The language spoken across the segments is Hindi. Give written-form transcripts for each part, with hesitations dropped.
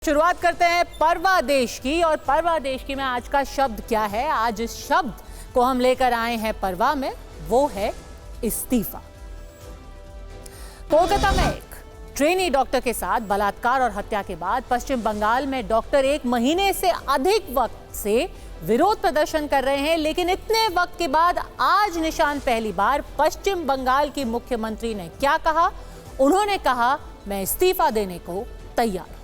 शुरुआत करते हैं परवादेश की। और परवादेश की में आज का शब्द क्या है? आज इस शब्द को हम लेकर आए हैं परवा में, वो है इस्तीफा। कोलकाता में एक ट्रेनी डॉक्टर के साथ बलात्कार और हत्या के बाद पश्चिम बंगाल में डॉक्टर 1 महीने से अधिक वक्त से विरोध प्रदर्शन कर रहे हैं। लेकिन इतने वक्त के बाद आज निशान पहली बार पश्चिम बंगाल की मुख्यमंत्री ने क्या कहा? उन्होंने कहा, मैं इस्तीफा देने को तैयार हूं।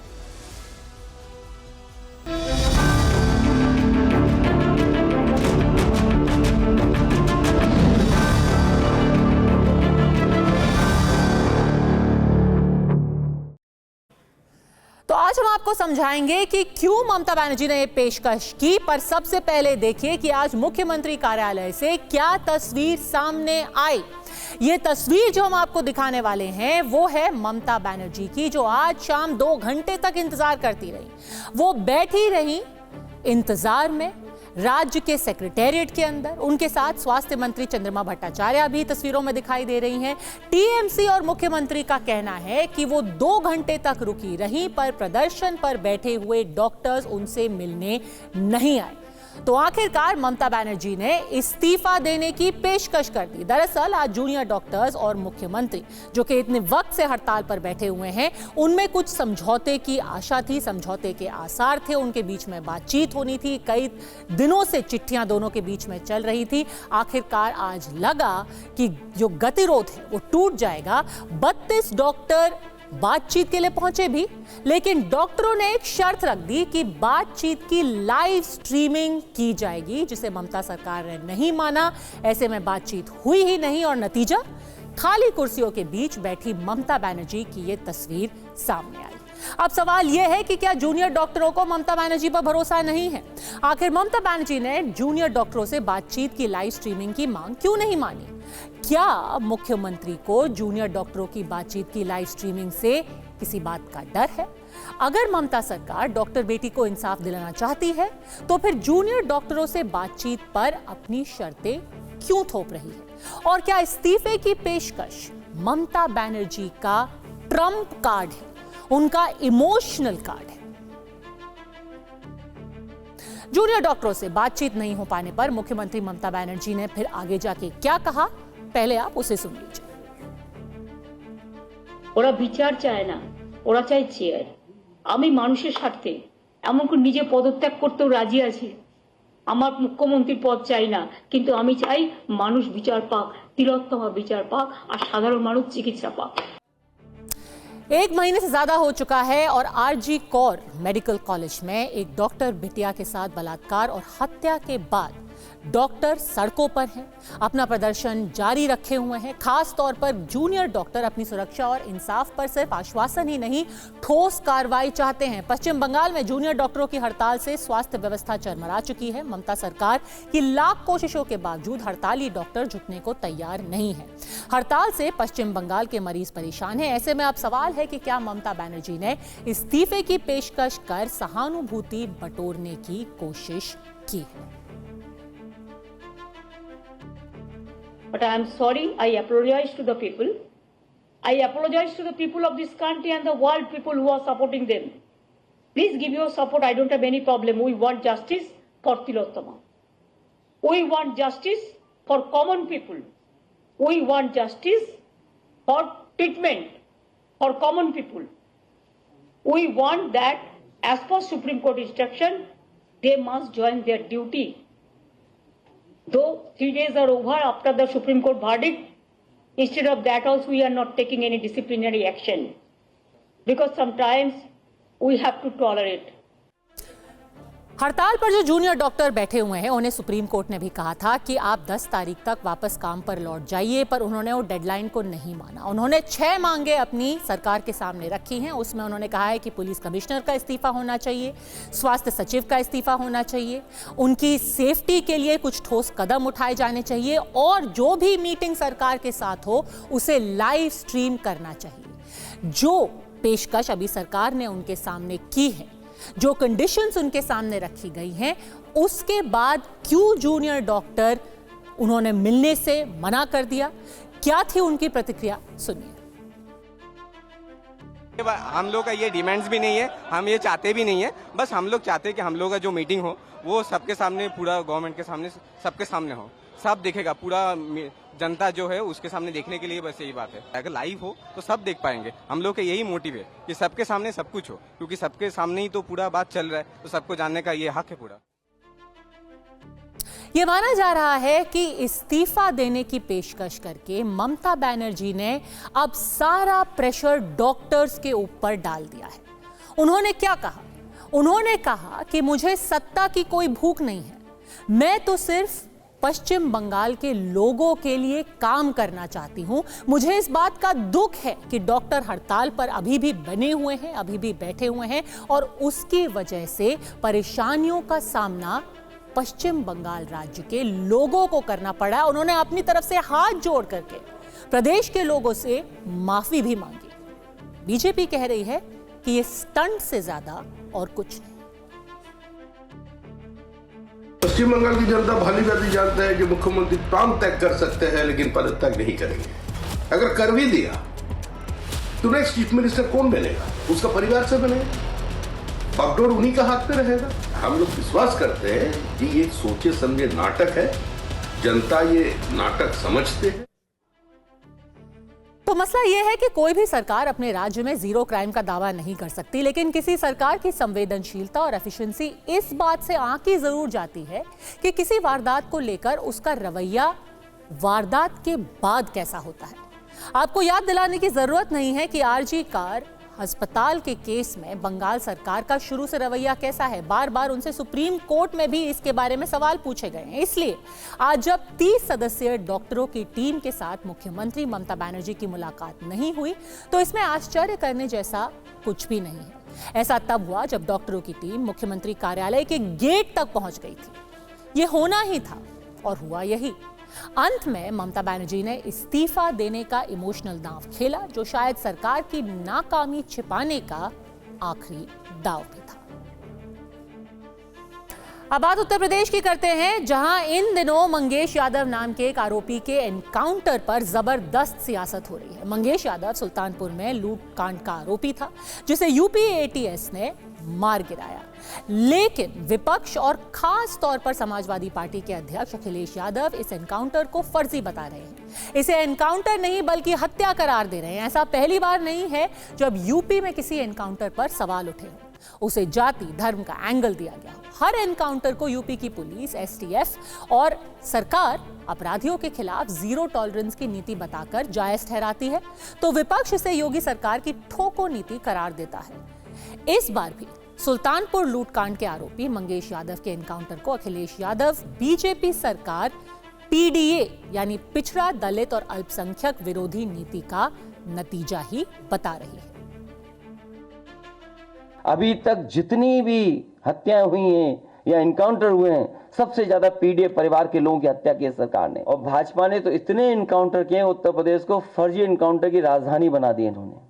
तो आज हम आपको समझाएंगे कि क्यों ममता बनर्जी ने ये पेशकश की। पर सबसे पहले देखिए कि आज मुख्यमंत्री कार्यालय से क्या तस्वीर सामने आई। ये तस्वीर जो हम आपको दिखाने वाले हैं वो है ममता बनर्जी की, जो आज शाम 2 घंटे तक इंतजार करती रही। वो बैठी रही इंतजार में राज्य के सेक्रेटेरिएट के अंदर। उनके साथ स्वास्थ्य मंत्री चंद्रमा भट्टाचार्य भी तस्वीरों में दिखाई दे रही हैं। टीएमसी और मुख्यमंत्री का कहना है कि वो 2 घंटे तक रुकी रही, पर प्रदर्शन पर बैठे हुए डॉक्टर्स उनसे मिलने नहीं आए। तो आखिरकार ममता बनर्जी ने इस्तीफा देने की पेशकश कर दी। दरअसल आज जूनियर डॉक्टर्स और मुख्यमंत्री, जो कि इतने वक्त से हड़ताल पर बैठे हुए हैं, उनमें कुछ समझौते की आशा थी, समझौते के आसार थे। उनके बीच में बातचीत होनी थी, कई दिनों से चिट्ठियां दोनों के बीच में चल रही थी। आखिरकार आज लगा कि जो गतिरोध है वो टूट जाएगा। 32 डॉक्टर बातचीत के लिए पहुंचे भी, लेकिन डॉक्टरों ने एक शर्त रख दी कि बातचीत की लाइव स्ट्रीमिंग की जाएगी, जिसे ममता सरकार ने नहीं माना। ऐसे में बातचीत हुई ही नहीं और नतीजा, खाली कुर्सियों के बीच बैठी ममता बनर्जी की ये तस्वीर सामने आई। अब सवाल यह है कि क्या जूनियर डॉक्टरों को ममता बनर्जी पर भरोसा नहीं है? आखिर ममता बनर्जी ने जूनियर डॉक्टरों से बातचीत की लाइव स्ट्रीमिंग की मांग क्यों नहीं मानी? क्या मुख्यमंत्री को जूनियर डॉक्टरों की बातचीत की लाइव स्ट्रीमिंग से किसी बात का डर है? अगर ममता सरकार डॉक्टर बेटी को इंसाफ दिलाना चाहती है, तो फिर जूनियर डॉक्टरों से बातचीत पर अपनी शर्तें क्यों थोप रही है? और क्या इस्तीफे की पेशकश ममता बनर्जी का ट्रम्प कार्ड है, उनका इमोशनल कार्ड है? जूनियर डॉक्टरों से बातचीत नहीं हो पाने पर मुख्यमंत्री ममता बनर्जी ने फिर आगे जाके क्या कहा, पहले आप उसे सुन लीजिए। ওরা বিচার চায় না, ওরা চায় চেয়ার। আমি মানুষের স্বার্থে এমনকি নিজে পদত্যাগ করতেও রাজি আছি। আমার মুখ্যমন্ত্রীর পদ চাই না, কিন্তু আমি চাই মানুষ বিচার পাক, তিলোত্তমা বিচার পাক আর সাধারণ মানুষ চিকিৎসা পাক। 1 महीने से ज्यादा हो चुका है और आरजी कौर मेडिकल कॉलेज में एक डॉक्टर बिटिया के साथ बलात्कार और हत्या के बाद डॉक्टर सड़कों पर हैं, अपना प्रदर्शन जारी रखे हुए हैं। खास तौर पर जूनियर डॉक्टर अपनी सुरक्षा और इंसाफ पर सिर्फ आश्वासन ही नहीं, ठोस कार्रवाई चाहते हैं। पश्चिम बंगाल में जूनियर डॉक्टरों की हड़ताल से स्वास्थ्य व्यवस्था चरमरा चुकी है। ममता सरकार की लाख कोशिशों के बावजूद हड़ताली डॉक्टर झुकने को तैयार नहीं है। हड़ताल से पश्चिम बंगाल के मरीज परेशान हैं। ऐसे में अब सवाल है कि क्या ममता बनर्जी ने इस्तीफे की पेशकश कर सहानुभूति बटोरने की कोशिश की है? But I am sorry, I apologize to the people. I apologize to the people of this country and the world people who are supporting them. Please give your support, I don't have any problem. We want justice for Tilottama. We want justice for common people. We want justice for treatment for common people. We want that as per Supreme Court instruction, they must join their duty. Though 3 days are over after the Supreme Court verdict, instead of that also we are not taking any disciplinary action, because sometimes we have to tolerate. हड़ताल पर जो जूनियर डॉक्टर बैठे हुए हैं, उन्हें सुप्रीम कोर्ट ने भी कहा था कि आप 10 तारीख तक वापस काम पर लौट जाइए, पर उन्होंने वो डेडलाइन को नहीं माना। उन्होंने 6 मांगे अपनी सरकार के सामने रखी हैं। उसमें उन्होंने कहा है कि पुलिस कमिश्नर का इस्तीफा होना चाहिए, स्वास्थ्य सचिव का इस्तीफा होना चाहिए, उनकी सेफ्टी के लिए कुछ ठोस कदम उठाए जाने चाहिए, और जो भी मीटिंग सरकार के साथ हो उसे लाइव स्ट्रीम करना चाहिए। जो पेशकश अभी सरकार ने उनके सामने की है, जो कंडीशंस उनके सामने रखी गई हैं, उसके बाद क्यों जूनियर डॉक्टर उन्होंने मिलने से मना कर दिया? क्या थी उनकी प्रतिक्रिया, सुनिए। हम लोग का ये डिमांड्स भी नहीं है, हम ये चाहते भी नहीं है। बस हम लोग चाहते हैं कि हम लोग का जो मीटिंग हो वो सबके सामने, पूरा गवर्नमेंट के सामने, सबके सामने हो, सब देखेगा, पूरा जनता जो है उसके सामने देखने के लिए बस यही बात है। अगर लाइव हो तो सब देख पाएंगे। हम लोग का यही मोटिव है कि सबके सामने सब कुछ हो, क्योंकि सबके सामने ही तो पूरा बात चल रहा है, तो सबको जानने का ये हक है पूरा। ये माना जा रहा है कि इस्तीफा देने की पेशकश करके ममता बनर्जी ने अब सारा प्रेशर डॉक्टर्स के ऊपर डाल दिया है। उन्होंने क्या कहा? उन्होंने कहा कि मुझे सत्ता की कोई भूख नहीं है, मैं तो सिर्फ पश्चिम बंगाल के लोगों के लिए काम करना चाहती हूं। मुझे इस बात का दुख है कि डॉक्टर हड़ताल पर अभी भी बने हुए हैं, अभी भी बैठे हुए हैं और उसकी वजह से परेशानियों का सामना पश्चिम बंगाल राज्य के लोगों को करना पड़ा। उन्होंने अपनी तरफ से हाथ जोड़ करके प्रदेश के लोगों से माफी भी मांगी। बीजेपी कह रही है कि ये स्टंट से ज्यादा और कुछ नहीं। पश्चिम बंगाल की जनता भली भांति जानता है कि मुख्यमंत्री प्राण त्याग कर सकते हैं, लेकिन पदत्याग नहीं करेंगे। अगर कर भी दिया तो नेक्स्ट चीफ मिनिस्टर कौन बनेगा? उसका परिवार से बनेगा, बागडोर उन्हीं का हाथ में रहेगा। हम लोग विश्वास करते हैं कि ये सोचे समझे नाटक है, जनता ये नाटक समझते हैं। तो मसला यह है कि कोई भी सरकार अपने राज्य में जीरो क्राइम का दावा नहीं कर सकती, लेकिन किसी सरकार की संवेदनशीलता और एफिशिएंसी इस बात से आंकी जरूर जाती है कि किसी वारदात को लेकर उसका रवैया वारदात के बाद कैसा होता है। आपको याद दिलाने की जरूरत नहीं है कि आरजी कार अस्पताल के केस में बंगाल सरकार का शुरू से रवैया कैसा है। बार बार उनसे सुप्रीम कोर्ट में भी इसके बारे में सवाल पूछे गए हैं। इसलिए आज जब 30 सदस्यीय डॉक्टरों की टीम के साथ मुख्यमंत्री ममता बनर्जी की मुलाकात नहीं हुई तो इसमें आश्चर्य करने जैसा कुछ भी नहीं है। ऐसा तब हुआ जब डॉक्टरों की टीम मुख्यमंत्री कार्यालय के गेट तक पहुंच गई थी। ये होना ही था और हुआ यही। अंत में ममता बनर्जी ने इस्तीफा देने का इमोशनल दांव खेला, जो शायद सरकार की नाकामी छिपाने का आखिरी दांव भी था। अब बात उत्तर प्रदेश की करते हैं, जहां इन दिनों मंगेश यादव नाम के एक आरोपी के एनकाउंटर पर जबरदस्त सियासत हो रही है। मंगेश यादव सुल्तानपुर में लूट कांड का आरोपी था, जिसे यूपी एटीएस ने मार गिराया। लेकिन विपक्ष और खास तौर पर समाजवादी पार्टी के अध्यक्ष अखिलेश यादव इस एनकाउंटर को फर्जी बता रहे हैं। इसे एनकाउंटर नहीं बल्कि हत्या करार दे रहे हैं। ऐसा पहली बार नहीं है जब यूपी में किसी एनकाउंटर पर सवाल उठे हों, उसे जाति धर्म का एंगल दिया गया हो। हर एनकाउंटर को यूपी की पुलिस, एसटीएफ और सरकार अपराधियों के खिलाफ जीरो टॉलरेंस की नीति बताकर जायज ठहराती है, तो विपक्ष इसे योगी सरकार की ठोको नीति करार देता है। इस बार भी सुल्तानपुर लूटकांड के आरोपी मंगेश यादव के एनकाउंटर को अखिलेश यादव बीजेपी सरकार पीडीए यानी पिछड़ा, दलित और अल्पसंख्यक विरोधी नीति का नतीजा ही बता रही है। अभी तक जितनी भी हत्याएं हुई हैं या एनकाउंटर हुए हैं, सबसे ज्यादा पीडीए परिवार के लोगों की हत्या की है सरकार ने। और भाजपा ने तो इतने एनकाउंटर किए, उत्तर प्रदेश को फर्जी एनकाउंटर की राजधानी बना दी इन्होंने।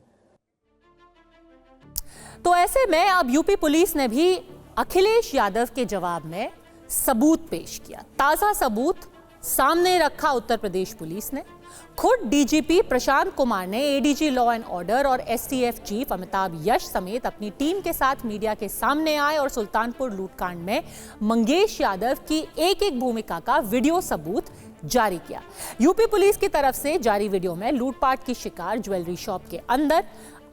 तो ऐसे में अब यूपी पुलिस ने भी अखिलेश यादव के जवाब में सबूत पेश किया। ताजा सबूत सामने रखा उत्तर प्रदेश पुलिस ने। खुद डीजीपी प्रशांत कुमार ने एडीजी लॉ एंड ऑर्डर और एसटीएफ चीफ अमिताभ यश समेत अपनी टीम के साथ मीडिया के सामने आए और सुल्तानपुर लूटकांड में मंगेश यादव की एक एक भूमिका का वीडियो सबूत जारी किया। यूपी पुलिस की तरफ से जारी वीडियो में लूटपाट की शिकार ज्वेलरी शॉप के अंदर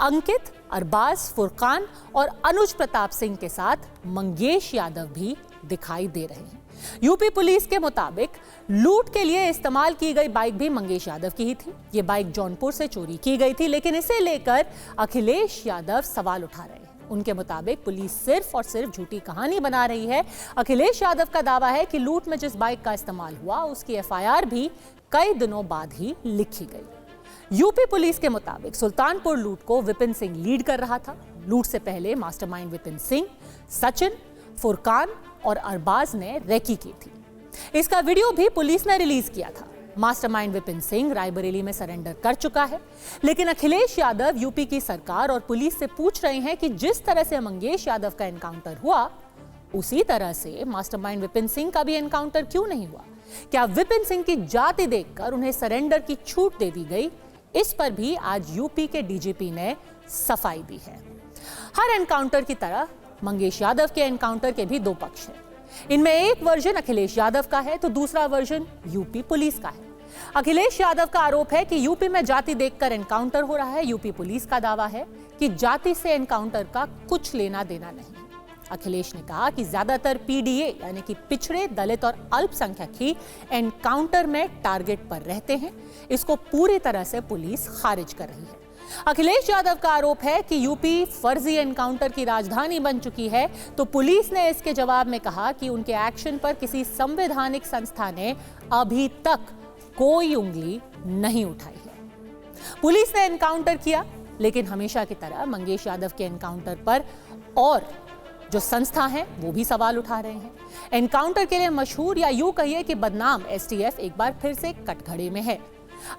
अंकित, अरबाज, फुरकान और अनुज प्रताप सिंह के साथ मंगेश यादव भी दिखाई दे रहे हैं। यूपी पुलिस के मुताबिक लूट के लिए इस्तेमाल की गई बाइक भी मंगेश यादव की ही थी। ये बाइक जौनपुर से चोरी की गई थी, लेकिन इसे लेकर अखिलेश यादव सवाल उठा रहे हैं। उनके मुताबिक पुलिस सिर्फ और सिर्फ झूठी कहानी बना रही है। अखिलेश यादव का दावा है कि लूट में जिस बाइक का इस्तेमाल हुआ उसकी एफआईआर भी कई दिनों बाद ही लिखी गई। यूपी पुलिस के मुताबिक सुल्तानपुर लूट को विपिन सिंह लीड कर रहा था। लूट से पहले मास्टरमाइंड विपिन सिंह, सचिन, फुरकान और अरबाज ने रेकी की थी। इसका वीडियो भी पुलिस ने रिलीज किया था। मास्टरमाइंड विपिन सिंह रायबरेली में सरेंडर कर चुका है, लेकिन अखिलेश यादव यूपी की सरकार और पुलिस से पूछ रहे हैं कि जिस तरह से मंगेश यादव का एनकाउंटर हुआ, उसी तरह से मास्टरमाइंड विपिन सिंह का भी एनकाउंटर क्यों नहीं हुआ? क्या विपिन सिंह की जाति देखकर उन्हें सरेंडर की छूट दे दी गई? इस पर भी आज यूपी के डीजीपी ने सफाई दी है। हर एनकाउंटर की तरह मंगेश यादव के एनकाउंटर के भी दो पक्ष हैं। इनमें एक वर्जन अखिलेश यादव का है तो दूसरा वर्जन यूपी पुलिस का है। अखिलेश यादव का आरोप है कि यूपी में जाति देखकर एनकाउंटर हो रहा है। यूपी पुलिस का दावा है कि जाति से एनकाउंटर का कुछ लेना देना नहीं। अखिलेश ने कहा कि ज्यादातर पीडीए यानी कि पिछड़े, दलित और अल्पसंख्यक ही एनकाउंटर में टारगेट पर रहते हैं। इसको पूरी तरह से पुलिस खारिज कर रही है। अखिलेश यादव का आरोप है कि यूपी फर्जी एनकाउंटर की राजधानी बन चुकी है, तो पुलिस ने इसके जवाब में कहा कि उनके एक्शन पर किसी संवैधानिक संस्था ने अभी तक कोई उंगली नहीं उठाई है। पुलिस ने एनकाउंटर किया, लेकिन हमेशा की तरह मंगेश यादव के एनकाउंटर पर और जो संस्था है वो भी सवाल उठा रहे हैं। एनकाउंटर के लिए मशहूर या यूं कहिए कि बदनाम एसटीएफ एक बार फिर से कटघरे में है।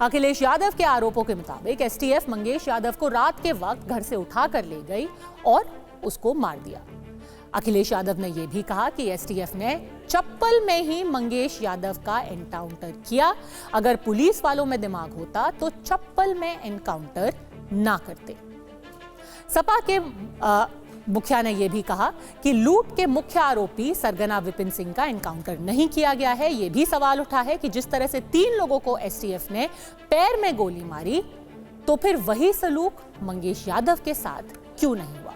अखिलेश यादव के आरोपों के मुताबिक एसटीएफ मंगेश यादव को रात के वक्त घर से उठा कर ले गई और उसको मार दिया। अखिलेश यादव ने यह भी कहा कि एसटीएफ ने चप्पल में ही मंगेश यादव का एनकाउंटर किया। अगर पुलिस वालों में दिमाग होता तो चप्पल में एनकाउंटर ना करते। सपा के मुखिया ने यह भी कहा कि लूट के मुख्य आरोपी सरगना विपिन सिंह का एनकाउंटर नहीं किया गया है। यह भी सवाल उठा है कि जिस तरह से 3 लोगों को एसटीएफ ने पैर में गोली मारी, तो फिर वही सलूक मंगेश यादव के साथ क्यों नहीं हुआ।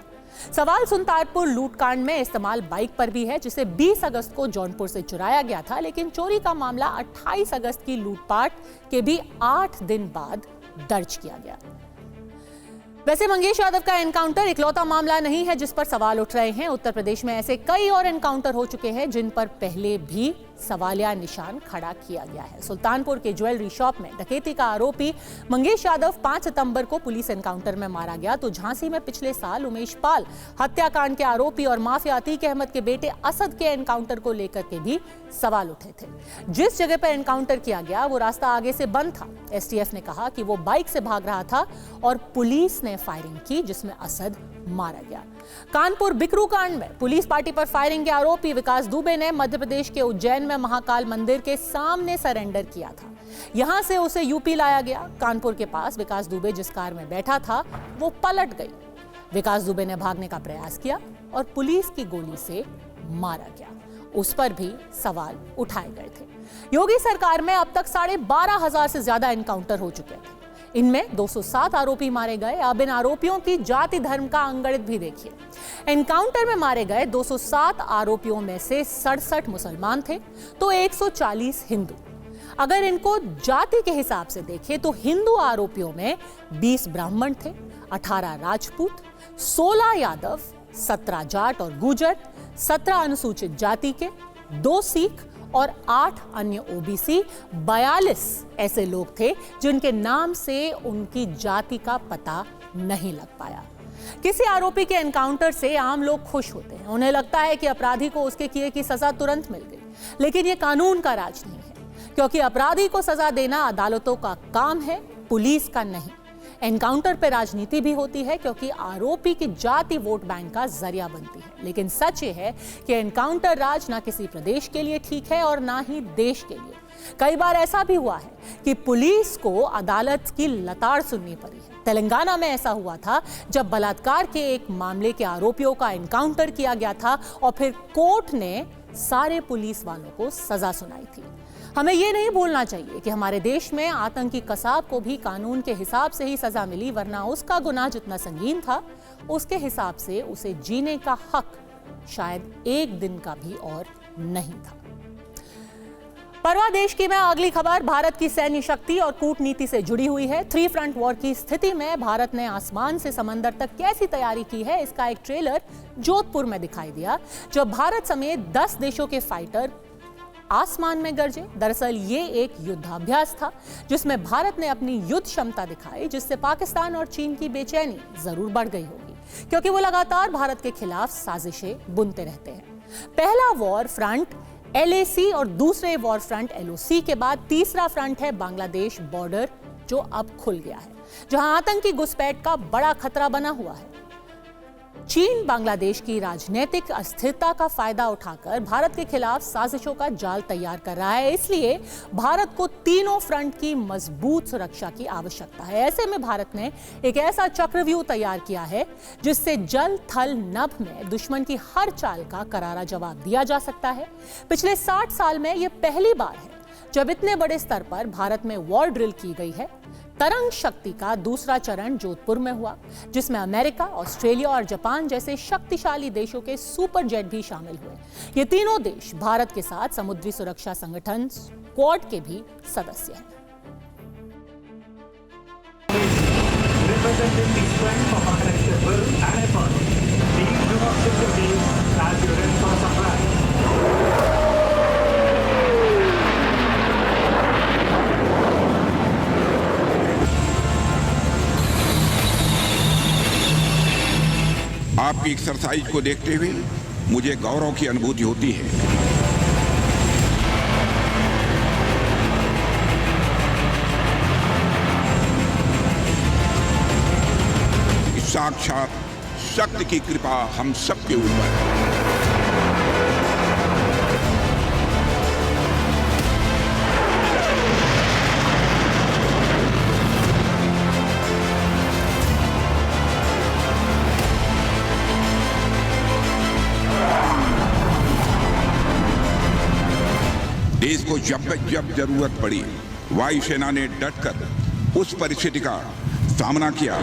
सवाल सुल्तानपुर लूटकांड में इस्तेमाल बाइक पर भी है, जिसे 20 अगस्त को जौनपुर से चुराया गया था, लेकिन चोरी का मामला 28 अगस्त की लूटपाट के भी 8 दिन बाद दर्ज किया गया। वैसे मंगेश यादव का एनकाउंटर इकलौता मामला नहीं है जिस पर सवाल उठ रहे हैं। उत्तर प्रदेश में ऐसे कई और एनकाउंटर हो चुके हैं जिन पर पहले भी सवालिया निशान खड़ा किया गया है। सुल्तानपुर के ज्वेलरी शॉप में डकैती का आरोपी मंगेश यादव 5 सितंबर को पुलिस एनकाउंटर में मारा गया, तो झांसी में पिछले साल उमेश पाल हत्याकांड के आरोपी और माफिया अतीक अहमद के बेटे असद के एनकाउंटर को लेकर के भी सवाल उठे थे। जिस जगह पर एनकाउंटर किया गया वो रास्ता आगे से बंद था। एसटीएफ ने कहा कि वो बाइक से भाग रहा था और पुलिस ने फायरिंग की, जिसमें असद मारा गया। कानपुर बिकरू कांड में पुलिस पार्टी पर फायरिंग के आरोपी विकास दुबे ने मध्य प्रदेश के उज्जैन में महाकाल मंदिर के सामने सरेंडर किया था। यहां से उसे यूपी लाया गया। कानपुर के पास विकास दुबे जिस कार में बैठा था वो पलट गई। विकास दुबे ने भागने का प्रयास किया और पुलिस की गोली से मारा गया। उस पर भी सवाल उठाए गए थे। योगी सरकार में अब तक 12,500 से ज्यादा एनकाउंटर हो चुके थे। इनमें 207 आरोपी मारे गए। अब इन आरोपियों की जाति धर्म का अंगड़ित भी देखिए। एनकाउंटर में मारे गए 207 आरोपियों में से 67 मुसलमान थे तो 140 हिंदू। अगर इनको जाति के हिसाब से देखें तो हिंदू आरोपियों में 20 ब्राह्मण थे, 18 राजपूत, 16 यादव, 17 जाट और गुर्जर, 17 अनुसूचित जाति के, 2 सिख और 8 अन्य ओबीसी। 42 ऐसे लोग थे जिनके नाम से उनकी जाति का पता नहीं लग पाया। किसी आरोपी के एनकाउंटर से आम लोग खुश होते हैं। उन्हें लगता है कि अपराधी को उसके किए की सजा तुरंत मिल गई, लेकिन ये कानून का राज नहीं है, क्योंकि अपराधी को सजा देना अदालतों का काम है, पुलिस का नहीं। एनकाउंटर पे राजनीति भी होती है क्योंकि आरोपी की जाति वोट बैंक का जरिया बनती है। लेकिन सच ये है कि एनकाउंटर राज ना किसी प्रदेश के लिए ठीक है और ना ही देश के लिए। कई बार ऐसा भी हुआ है कि पुलिस को अदालत की लताड़ सुननी पड़ी है। तेलंगाना में ऐसा हुआ था जब बलात्कार के एक मामले के आरोपियों का एनकाउंटर किया गया था और फिर कोर्ट ने सारे पुलिस वालों को सजा सुनाई थी। हमें यह नहीं भूलना चाहिए कि हमारे देश में आतंकी कसाब को भी कानून के हिसाब से ही सजा मिली, वरना उसका गुनाह जितना संगीन था उसके हिसाब से उसे जीने का हक शायद एक दिन का भी और नहीं था। परवा देश की में अगली खबर भारत की सैन्य शक्ति और कूटनीति से जुड़ी हुई है। 3 फ्रंट वॉर की स्थिति में भारत ने आसमान से समंदर तक कैसी तैयारी की है, इसका एक ट्रेलर जोधपुर में दिखाई दिया, जब भारत समेत 10 देशों के फाइटर आसमान में गरजे। दरअसल ये एक युद्धाभ्यास था जिसमें भारत ने अपनी युद्ध क्षमता दिखाई, जिससे पाकिस्तान और चीन की बेचैनी जरूर बढ़ गई होगी, क्योंकि वो लगातार भारत के खिलाफ साजिशें बुनते रहते हैं। पहला वॉर फ्रंट LAC और दूसरे वॉर फ्रंट LOC के बाद तीसरा फ्रंट है बांग्लादेश बॉर्डर, जो अब खुल गया है, जहां आतंकी घुसपैठ का बड़ा खतरा बना हुआ है। चीन बांग्लादेश की राजनीतिक अस्थिरता का फायदा उठाकर भारत के खिलाफ साजिशों का जाल तैयार कर रहा है। इसलिए भारत को तीनों फ्रंट की मजबूत सुरक्षा की आवश्यकता है। ऐसे में भारत ने एक ऐसा चक्रव्यूह तैयार किया है जिससे जल थल नभ में दुश्मन की हर चाल का करारा जवाब दिया जा सकता है। पिछले 60 साल में यह पहली बार है जब इतने बड़े स्तर पर भारत में वॉर ड्रिल की गई है। तरंग शक्ति का दूसरा चरण जोधपुर में हुआ, जिसमें अमेरिका, ऑस्ट्रेलिया और जापान जैसे शक्तिशाली देशों के सुपर जेट भी शामिल हुए। ये तीनों देश भारत के साथ समुद्री सुरक्षा संगठन क्वाड के भी सदस्य हैं। Representing the strength of our collective will and effort, these do not sit with these as you're in for a surprise. आपकी एक्सरसाइज को देखते हुए मुझे गौरव की अनुभूति होती है। साक्षात शक्ति की कृपा हम सबके ऊपर है। देश को जब जरूरत पड़ी वायुसेना ने डटकर उस परिस्थिति का सामना किया।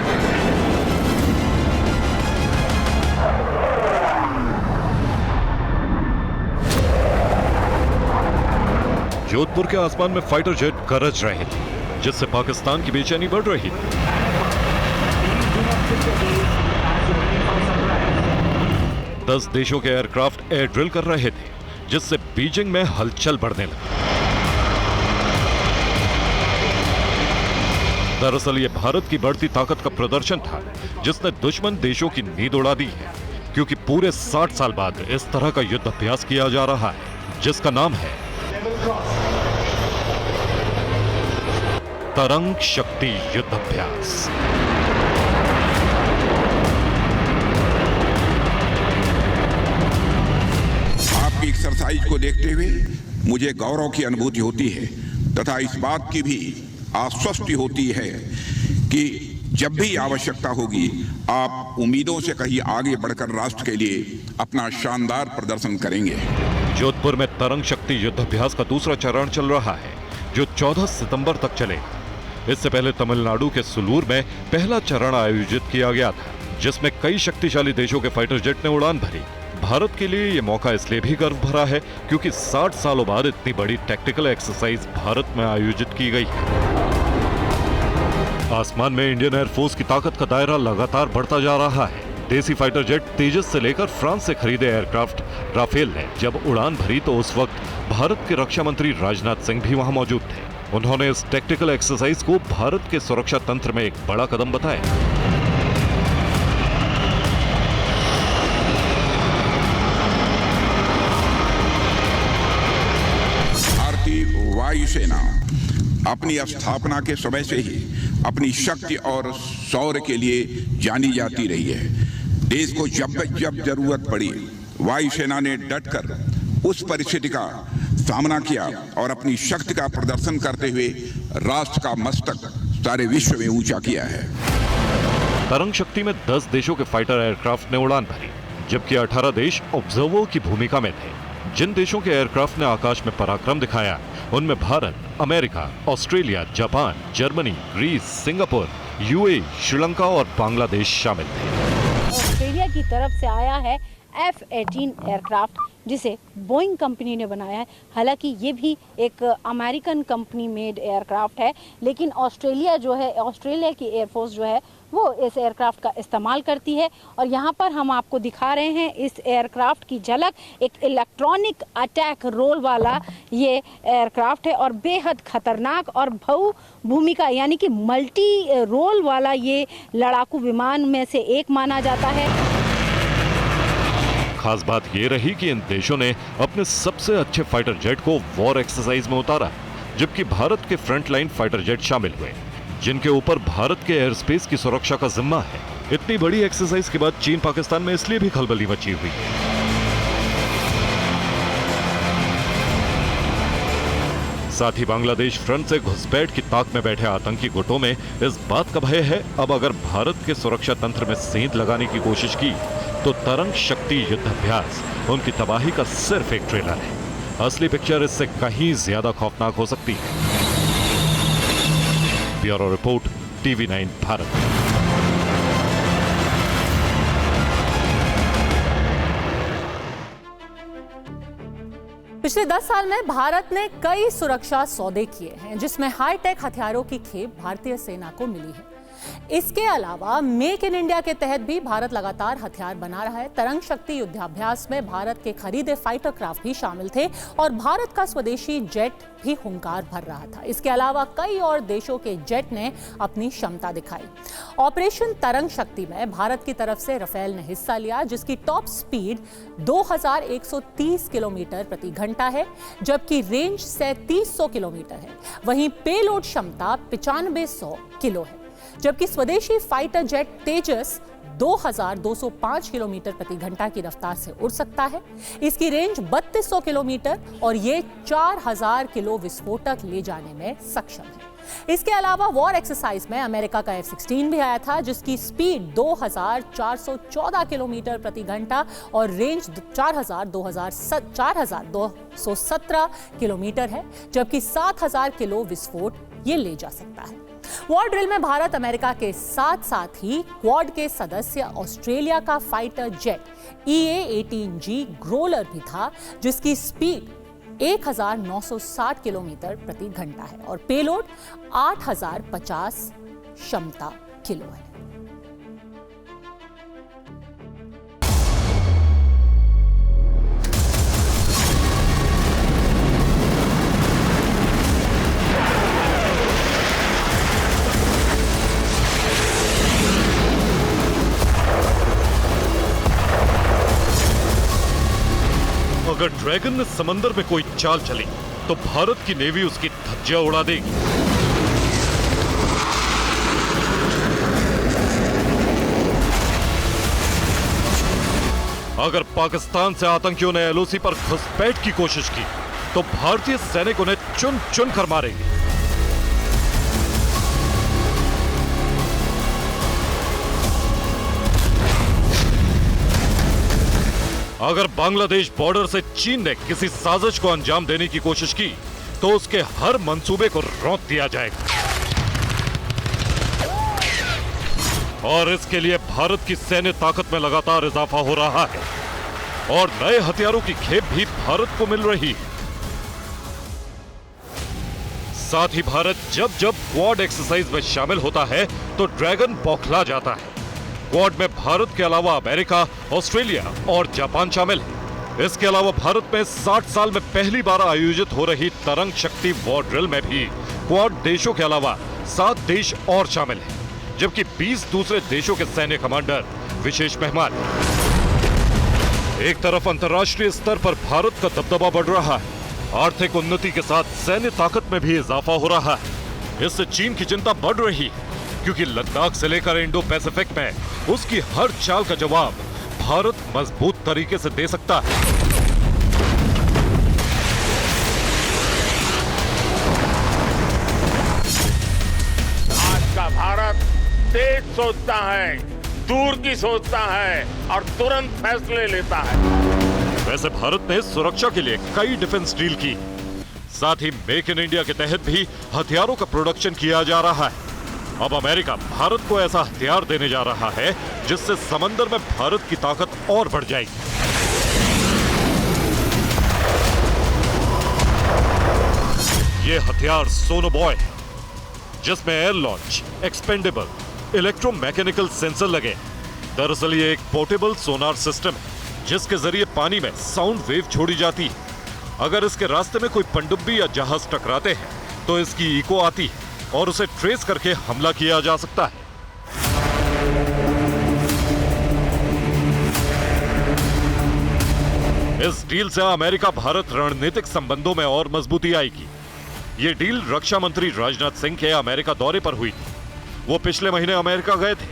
जोधपुर के आसमान में फाइटर जेट गरज रहे थे, जिससे पाकिस्तान की बेचैनी बढ़ रही थी। 10 देशों के एयरक्राफ्ट एयर ड्रिल कर रहे थे, जिससे बीजिंग में हलचल बढ़ने लगी। दरअसल ये भारत की बढ़ती ताकत का प्रदर्शन था, जिसने दुश्मन देशों की नींद उड़ा दी है, क्योंकि पूरे 60 साल बाद इस तरह का युद्ध अभ्यास किया जा रहा है, जिसका नाम है तरंग शक्ति युद्धाभ्यास। आपकी एक्सरसाइज को देखते हुए मुझे गौरव की अनुभूति होती है तथा इस बात की भी आश्वस्ति होती है कि जब भी आवश्यकता होगी आप उम्मीदों से कहीं आगे बढ़कर राष्ट्र के लिए अपना शानदार प्रदर्शन करेंगे। जोधपुर में तरंग शक्ति युद्धाभ्यास का दूसरा चरण चल रहा है, जो 14 सितंबर तक चलेगा। इससे पहले तमिलनाडु के सुलूर में पहला चरण आयोजित किया गया था, जिसमें कई शक्तिशाली देशों के फाइटर जेट ने उड़ान भरी। भारत के लिए यह मौका इसलिए भी गर्व भरा है क्योंकि 60 सालों बाद इतनी बड़ी टैक्टिकल एक्सरसाइज भारत में आयोजित की गई है। आसमान में इंडियन एयरफोर्स की ताकत का दायरा लगातार बढ़ता जा रहा है। देसी फाइटर जेट तेजस से लेकर फ्रांस से खरीदे एयरक्राफ्ट राफेल ने जब उड़ान भरी तो उस वक्त भारत के रक्षा मंत्री राजनाथ सिंह भी वहां मौजूद थे। उन्होंने इस टैक्टिकल एक्सरसाइज को भारत के सुरक्षा तंत्र में एक बड़ा कदम बताया। भारतीय वायुसेना अपनी स्थापना के समय से ही अपनी शक्ति और शौर्य के लिए जानी जाती रही है। देश को जब जरूरत पड़ी वायुसेना ने डटकर उस परिस्थिति का सामना किया और अपनी शक्ति का प्रदर्शन करते हुए राष्ट्र का मस्तक सारे विश्व में ऊंचा किया है। तरंग शक्ति में 10 देशों के फाइटर एयरक्राफ्ट ने उड़ान भरी, जबकि 18 देश ऑब्जर्वर की भूमिका में थे। जिन देशों के एयरक्राफ्ट ने आकाश में पराक्रम दिखाया, उनमें Bharat, America, Australia, Japan, Germany, Greece, Singapore, UAE, Sri Lanka और बांग्लादेश शामिल थे। ऑस्ट्रेलिया की तरफ से आया है F-18 एयरक्राफ्ट, जिसे बोइंग कंपनी ने बनाया है। हालांकि ये भी एक अमेरिकन कंपनी मेड एयरक्राफ्ट है, लेकिन ऑस्ट्रेलिया की एयरफोर्स जो है वो इस एयरक्राफ्ट का इस्तेमाल करती है। और यहाँ पर हम आपको दिखा रहे हैं इस एयरक्राफ्ट की झलक। एक इलेक्ट्रॉनिक अटैक रोल वाला ये एयरक्राफ्ट है और बेहद खतरनाक और भूमिका यानी कि मल्टी रोल वाला ये लड़ाकू विमान में से एक माना जाता है। खास बात ये रही कि इन देशों ने अपने सबसे अच्छे फाइटर जेट को वॉर एक्सरसाइज में उतारा, जबकि भारत के फ्रंटलाइन फाइटर जेट शामिल हुए, जिनके ऊपर भारत के एयर स्पेस की सुरक्षा का जिम्मा है। इतनी बड़ी एक्सरसाइज के बाद चीन पाकिस्तान में इसलिए भी खलबली मची हुई है। साथ ही बांग्लादेश फ्रंट से घुसपैठ की ताक में बैठे आतंकी गुटों में इस बात का भय है, अब अगर भारत के सुरक्षा तंत्र में सेंध लगाने की कोशिश की तो तरंग शक्ति युद्धाभ्यास उनकी तबाही का सिर्फ एक ट्रेलर है। असली पिक्चर इससे कहीं ज्यादा खौफनाक हो सकती है। Bureau report, TV9 Bharat. पिछले 10 साल में भारत ने कई सुरक्षा सौदे किए हैं, जिसमें हाईटेक हथियारों की खेप भारतीय सेना को मिली है। इसके अलावा मेक इन इंडिया के तहत भी भारत लगातार हथियार बना रहा है। तरंग शक्ति युद्धाभ्यास में भारत के खरीदे फाइटर क्राफ्ट भी शामिल थे और भारत का स्वदेशी जेट भी हुंकार भर रहा था। इसके अलावा कई और देशों के जेट ने अपनी क्षमता दिखाई। ऑपरेशन तरंग शक्ति में भारत की तरफ से राफेल ने हिस्सा लिया, जिसकी टॉप स्पीड 2130 किलोमीटर प्रति घंटा है, जबकि रेंज 3700 किलोमीटर है। वहीं पेलोड क्षमता 9500 किलो है, जबकि स्वदेशी फाइटर जेट तेजस 2205 किलोमीटर प्रति घंटा की रफ्तार से उड़ सकता है। इसकी रेंज 3200 किलोमीटर और ये 4000 किलो विस्फोटक ले जाने में सक्षम है। इसके अलावा वॉर एक्सरसाइज में अमेरिका का F-16 भी आया था, जिसकी स्पीड 2414 किलोमीटर प्रति घंटा और रेंज 4217 किलोमीटर है, जबकि 7000 किलो विस्फोट ये ले जा सकता है। वॉर ड्रिल में भारत अमेरिका के साथ साथ ही क्वाड के सदस्य ऑस्ट्रेलिया का फाइटर जेट EA-18G ग्रोलर भी था, जिसकी स्पीड 1960 किलोमीटर प्रति घंटा है और पेलोड 8050 क्षमता किलो है। अगर ड्रैगन में समंदर में कोई चाल चली तो भारत की नेवी उसकी धज्जियां उड़ा देगी। अगर पाकिस्तान से आतंकियों ने LOC पर घुसपैठ की कोशिश की तो भारतीय सैनिक उन्हें चुन चुन कर मारेंगे। अगर बांग्लादेश बॉर्डर से चीन ने किसी साजिश को अंजाम देने की कोशिश की तो उसके हर मंसूबे को रौंद दिया जाएगा। और इसके लिए भारत की सैन्य ताकत में लगातार इजाफा हो रहा है और नए हथियारों की खेप भी भारत को मिल रही है। साथ ही भारत जब जब क्वाड एक्सरसाइज में शामिल होता है तो ड्रैगन बौखला जाता है। क्वाड में भारत के अलावा अमेरिका, ऑस्ट्रेलिया और जापान शामिल है। इसके अलावा भारत में 60 साल में पहली बार आयोजित हो रही तरंग शक्ति वॉर ड्रिल में भी क्वाड देशों के अलावा 7 देश और शामिल हैं, जबकि 20 दूसरे देशों के सैन्य कमांडर विशेष मेहमान। एक तरफ अंतर्राष्ट्रीय स्तर पर भारत का दबदबा बढ़ रहा है, आर्थिक उन्नति के साथ सैन्य ताकत में भी इजाफा हो रहा है। इससे चीन की चिंता बढ़ रही है, क्योंकि लद्दाख से लेकर इंडो पैसिफिक में उसकी हर चाल का जवाब भारत मजबूत तरीके से दे सकता है। आज का भारत तेज सोचता है, दूर की सोचता है और तुरंत फैसले लेता है। वैसे भारत ने सुरक्षा के लिए कई डिफेंस डील की, साथ ही मेक इन इंडिया के तहत भी हथियारों का प्रोडक्शन किया जा रहा है। अब अमेरिका भारत को ऐसा हथियार देने जा रहा है जिससे समंदर में भारत की ताकत और बढ़ जाएगी। ये हथियार सोनोबॉय है, जिसमें air launch, expendable, electromechanical sensor लगे। दरअसल ये एक पोर्टेबल सोनार सिस्टम है, जिसके जरिए पानी में साउंड वेव छोड़ी जाती है। अगर इसके रास्ते में कोई पनडुब्बी या जहाज टकराते हैं तो इसकी इको आती है और उसे ट्रेस करके हमला किया जा सकता है। इस डील से अमेरिका भारत रणनीतिक संबंधों में और मजबूती आएगी। ये डील रक्षा मंत्री राजनाथ सिंह के अमेरिका दौरे पर हुई थी। वो पिछले महीने अमेरिका गए थे,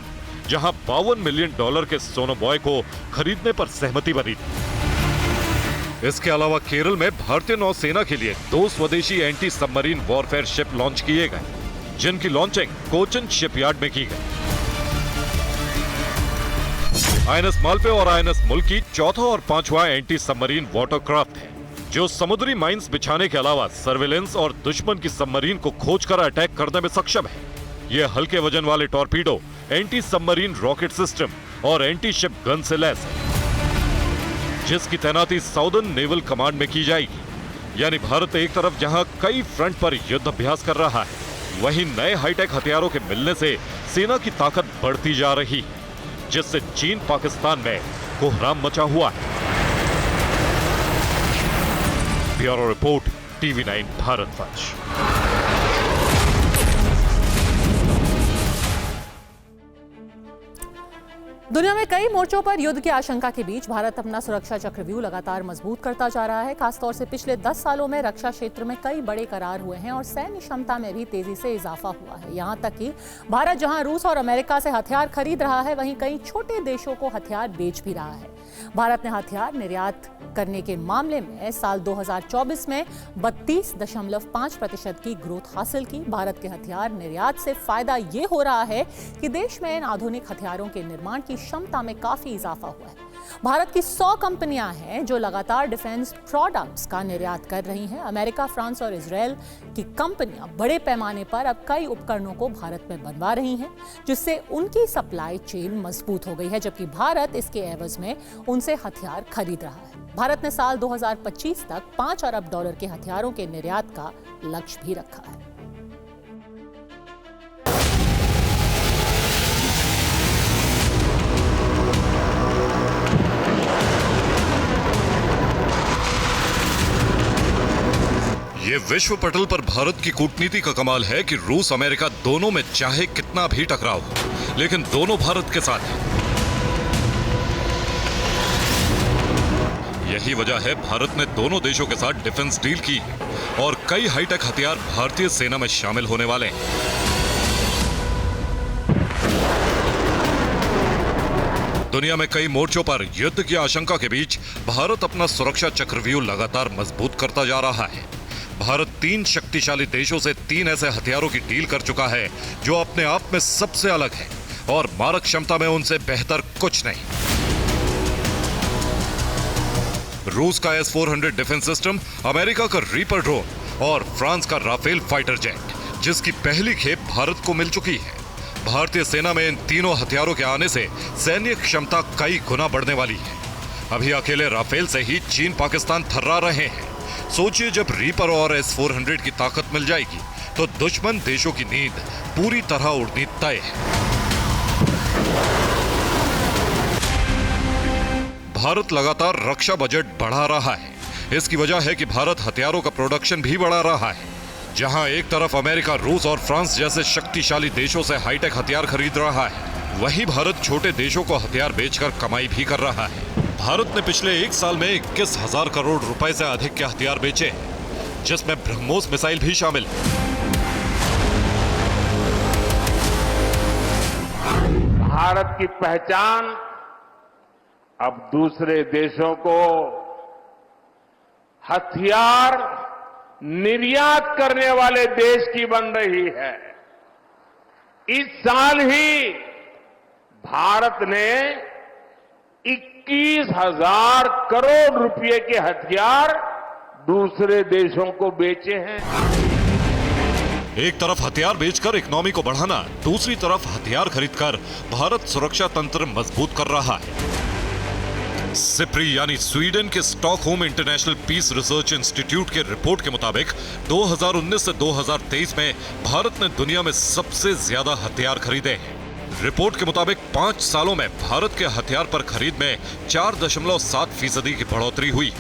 जहां $52 मिलियन के सोनोबॉय को खरीदने पर सहमति बनी थी। इसके अलावा केरल में भारतीय नौसेना के लिए 2 स्वदेशी anti submarine warfare ship launch किए गए, जिनकी लॉन्चिंग कोचिन शिपयार्ड में की गई। आईएनएस मालपे और आईएनएस मुल्की चौथा और 5वां एंटी सबमरीन वाटरक्राफ्ट है, जो समुद्री माइंस बिछाने के अलावा सर्विलेंस और दुश्मन की सबमरीन को खोजकर अटैक करने में सक्षम है। ये हल्के वजन वाले torpedo, anti submarine rocket system और एंटी शिप गन से लैस है, जिसकी तैनाती साउदर्न नेवल कमांड में की जाएगी। यानी भारत एक तरफ जहां कई फ्रंट पर युद्ध अभ्यास कर रहा है, वहीं नए हाईटेक हथियारों के मिलने से सेना की ताकत बढ़ती जा रही है, जिससे चीन पाकिस्तान में कोहराम मचा हुआ है। Bureau report, TV9 Bharatvarsh. दुनिया में कई मोर्चों पर युद्ध की आशंका के बीच भारत अपना सुरक्षा चक्रव्यूह लगातार मजबूत करता जा रहा है। खासतौर से पिछले 10 सालों में रक्षा क्षेत्र में कई बड़े करार हुए हैं और सैन्य क्षमता में भी तेजी से इजाफा हुआ है। यहाँ तक कि भारत जहाँ रूस और अमेरिका से हथियार खरीद रहा है, वहीं कई छोटे देशों को हथियार बेच भी रहा है। भारत ने हथियार निर्यात करने के मामले में साल 2024 में 32.5% की ग्रोथ हासिल की। भारत के हथियार निर्यात से फायदा ये हो रहा है कि देश में इन आधुनिक हथियारों के निर्माण की क्षमता में काफी इजाफा हुआ है। भारत की 100 कंपनियां हैं जो लगातार डिफेंस प्रोडक्ट्स का निर्यात कर रही हैं। अमेरिका, फ्रांस और इजराइल की कंपनियां बड़े पैमाने पर अब कई उपकरणों को भारत में बनवा रही हैं, जिससे उनकी सप्लाई चेन मजबूत हो गई है, जबकि भारत इसके एवज में उनसे हथियार खरीद रहा है। भारत ने साल 2025 तक $5 अरब के हथियारों के निर्यात का लक्ष्य भी रखा है। ये विश्व पटल पर भारत की कूटनीति का कमाल है कि रूस अमेरिका दोनों में चाहे कितना भी टकराव हो, लेकिन दोनों भारत के साथ हैं। यही वजह है भारत ने दोनों देशों के साथ डिफेंस डील की और कई हाईटेक हथियार भारतीय सेना में शामिल होने वाले हैं। दुनिया में कई मोर्चों पर युद्ध की आशंका के बीच भारत अपना सुरक्षा चक्रव्यूह लगातार मजबूत करता जा रहा है। भारत 3 शक्तिशाली देशों से 3 ऐसे हथियारों की डील कर चुका है जो अपने आप में सबसे अलग है और मारक क्षमता में उनसे बेहतर कुछ नहीं। रूस का S-400 डिफेंस सिस्टम, अमेरिका का रीपर ड्रोन और फ्रांस का राफेल फाइटर जेट, जिसकी पहली खेप भारत को मिल चुकी है। भारतीय सेना में इन तीनों हथियारों के आने से सैन्य क्षमता कई गुना बढ़ने वाली है। अभी अकेले राफेल से ही चीन पाकिस्तान थर्रा रहे हैं। सोचिए, जब रीपर और S-400 की ताकत मिल जाएगी तो दुश्मन देशों की नींद पूरी तरह उड़नी तय है। भारत लगातार रक्षा बजट बढ़ा रहा है। इसकी वजह है कि भारत हथियारों का प्रोडक्शन भी बढ़ा रहा है। जहां एक तरफ अमेरिका, रूस और फ्रांस जैसे शक्तिशाली देशों से हाईटेक हथियार खरीद रहा है, वहीं भारत छोटे देशों को हथियार बेचकर कमाई भी कर रहा है। भारत ने पिछले 1 साल में 21,000 करोड़ रुपए से अधिक के हथियार बेचे, जिसमें ब्रह्मोस मिसाइल भी शामिल है। भारत की पहचान अब दूसरे देशों को हथियार निर्यात करने वाले देश की बन रही है। इस साल ही भारत ने 21,000 करोड़ रुपए के हथियार दूसरे देशों को बेचे हैं। एक तरफ हथियार बेचकर इकोनॉमी को बढ़ाना, दूसरी तरफ हथियार खरीदकर भारत सुरक्षा तंत्र मजबूत कर रहा है। सिप्री यानी स्वीडन के Stockholm International Peace Research Institute के रिपोर्ट के मुताबिक 2019 से 2023 में भारत ने दुनिया में सबसे ज्यादा हथियार खरीदे हैं। रिपोर्ट के मुताबिक 5 सालों में भारत के हथियार पर खरीद में 4.7% की बढ़ोतरी हुई।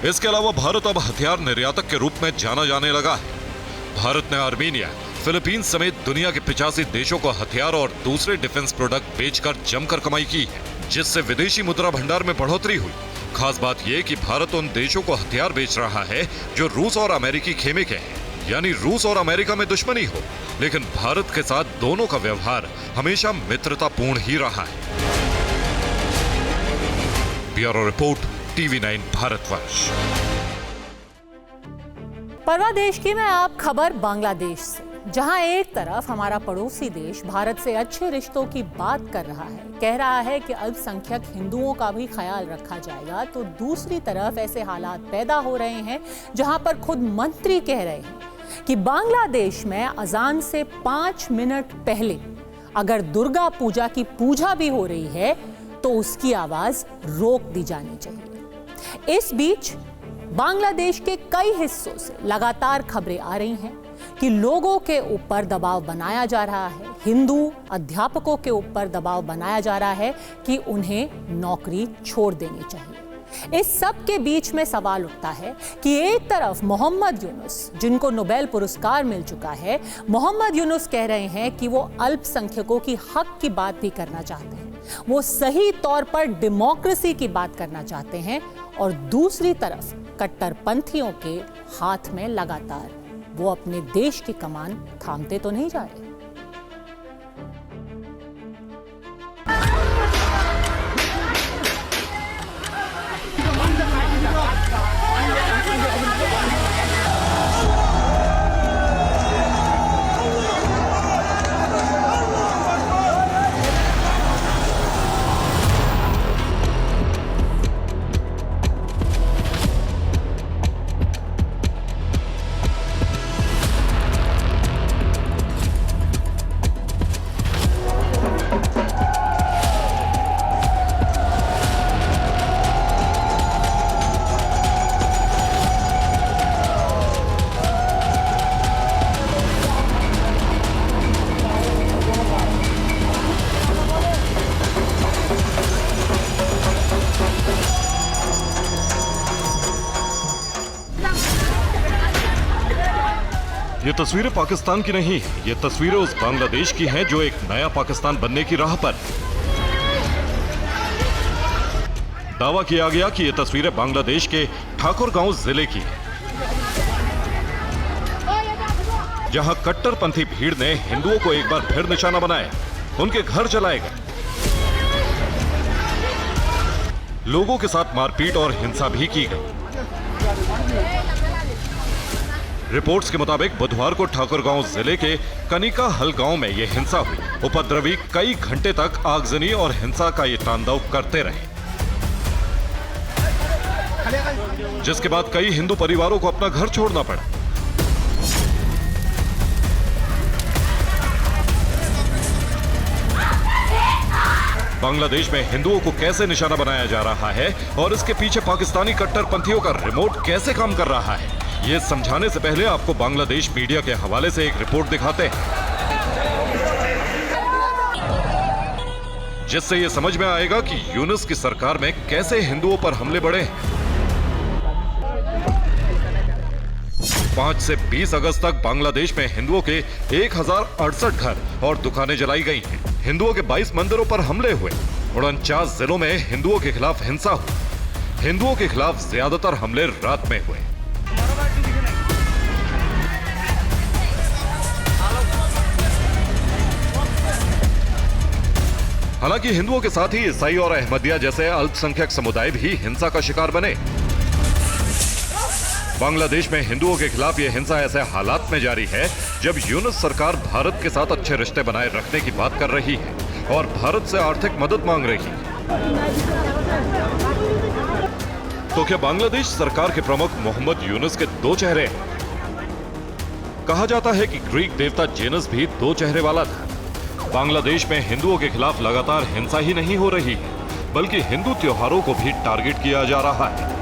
इसके अलावा भारत अब हथियार निर्यातक के रूप में जाना जाने लगा है। भारत ने आर्मेनिया, फिलीपींस समेत दुनिया के 85 देशों को हथियार और दूसरे डिफेंस प्रोडक्ट बेचकर जमकर कमाई की है, जिससे विदेशी मुद्रा भंडार में बढ़ोतरी हुई। खास बात यह कि भारत उन देशों को हथियार बेच रहा है जो रूस और अमेरिकी खेमे के हैं, यानी रूस और अमेरिका में दुश्मनी हो, लेकिन भारत के साथ दोनों का व्यवहार हमेशा मित्रतापूर्ण ही रहा है। Bureau report, TV9 Bharatvarsh. परवा देश की मैं आप खबर बांग्लादेश से, जहां एक तरफ हमारा पड़ोसी देश भारत से अच्छे रिश्तों की बात कर रहा है, कह रहा है कि अल्पसंख्यक हिंदुओं का भी ख्याल रखा जाएगा, तो दूसरी तरफ ऐसे हालात पैदा हो रहे हैं जहां पर खुद मंत्री कह रहे हैं कि बांग्लादेश में अजान से 5 मिनट पहले अगर दुर्गा पूजा की पूजा भी हो रही है तो उसकी आवाज रोक दी जानी चाहिए। इस बीच बांग्लादेश के कई हिस्सों से लगातार खबरें आ रही हैं कि लोगों के ऊपर दबाव बनाया जा रहा है, हिंदू अध्यापकों के ऊपर दबाव बनाया जा रहा है कि उन्हें नौकरी छोड़ देनी चाहिए। इस सब के बीच में सवाल उठता है कि एक तरफ मोहम्मद यूनुस, जिनको नोबेल पुरस्कार मिल चुका है, मोहम्मद यूनुस कह रहे हैं कि वो अल्पसंख्यकों की हक की बात भी करना चाहते हैं, वो सही तौर पर डेमोक्रेसी की बात करना चाहते हैं, और दूसरी तरफ कट्टरपंथियों के हाथ में लगातार वो अपने देश की कमान थामते तो नहीं जा रहे। ये तस्वीरें पाकिस्तान की नहीं है, ये तस्वीरें उस बांग्लादेश की हैं जो एक नया पाकिस्तान बनने की राह पर। दावा किया गया कि ये तस्वीरें बांग्लादेश के ठाकुरगांव जिले की हैं, जहां कट्टरपंथी भीड़ ने हिंदुओं को एक बार फिर निशाना बनाया, उनके घर जलाए गए, लोगों के साथ मारपीट और हिंसा भी की गई। रिपोर्ट्स के मुताबिक बुधवार को ठाकुरगांव जिले के कनिका हल गांव में यह हिंसा हुई। उपद्रवी कई घंटे तक आगजनी और हिंसा का ये तांडव करते रहे, जिसके बाद कई हिंदू परिवारों को अपना घर छोड़ना पड़ा। बांग्लादेश में हिंदुओं को कैसे निशाना बनाया जा रहा है और इसके पीछे पाकिस्तानी कट्टरपंथियों का रिमोट कैसे काम कर रहा है, ये समझाने से पहले आपको बांग्लादेश मीडिया के हवाले से एक रिपोर्ट दिखाते हैं, जिससे ये समझ में आएगा कि यूनुस की सरकार में कैसे हिंदुओं पर हमले बढ़े हैं। 5 से 20 अगस्त तक बांग्लादेश में हिंदुओं के 1068 घर और दुकानें जलाई गई हैं। हिंदुओं के 22 मंदिरों पर हमले हुए। 49 जिलों में हिंदुओं के खिलाफ हिंसा हुई। हिंदुओं के खिलाफ ज्यादातर हमले रात में हुए। हालांकि हिंदुओं के साथ ही ईसाई और अहमदिया जैसे अल्पसंख्यक समुदाय भी हिंसा का शिकार बने। बांग्लादेश में हिंदुओं के खिलाफ यह हिंसा ऐसे हालात में जारी है जब यूनुस सरकार भारत के साथ अच्छे रिश्ते बनाए रखने की बात कर रही है और भारत से आर्थिक मदद मांग रही है। तो क्या बांग्लादेश सरकार के प्रमुख मोहम्मद यूनुस के 2 चेहरे हैं? कहा जाता है कि ग्रीक देवता जेनस भी 2 चेहरे वाला था। बांग्लादेश में हिंदुओं के खिलाफ लगातार हिंसा ही नहीं हो रही है, बल्कि हिंदू त्योहारों को भी टारगेट किया जा रहा है।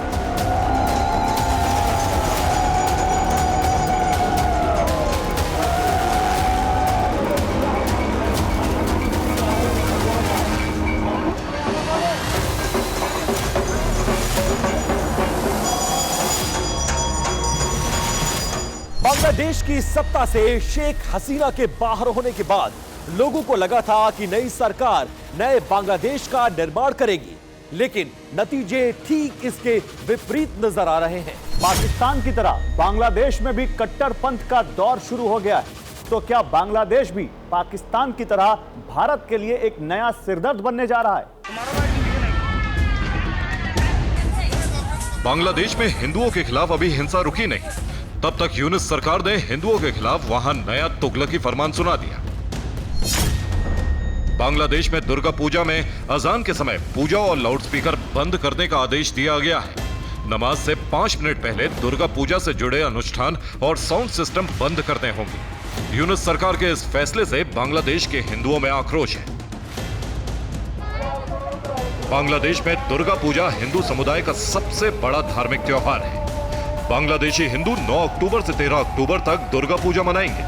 बांग्लादेश की सत्ता से शेख हसीना के बाहर होने के बाद लोगों को लगा था कि नई सरकार नए बांग्लादेश का निर्माण करेगी, लेकिन नतीजे ठीक इसके विपरीत नजर आ रहे हैं। पाकिस्तान की तरह बांग्लादेश में भी कट्टरपंथ का दौर शुरू हो गया है। तो क्या बांग्लादेश भी पाकिस्तान की तरह भारत के लिए एक नया सिरदर्द बनने जा रहा है? बांग्लादेश में हिंदुओं के खिलाफ अभी हिंसा रुकी नहीं, तब तक यूनुस सरकार ने हिंदुओं के खिलाफ वहां नया तुगलकी फरमान सुना दिया। बांग्लादेश में दुर्गा पूजा में अजान के समय पूजा और लाउडस्पीकर बंद करने का आदेश दिया गया है। नमाज से 5 मिनट पहले दुर्गा पूजा से जुड़े अनुष्ठान और साउंड सिस्टम बंद करने होंगे। यूनुस सरकार के इस फैसले से बांग्लादेश के हिंदुओं में आक्रोश है। बांग्लादेश में दुर्गा पूजा हिंदू समुदाय का सबसे बड़ा धार्मिक त्योहार है। बांग्लादेशी हिंदू 9 अक्टूबर से 13 अक्टूबर तक दुर्गा पूजा मनाएंगे।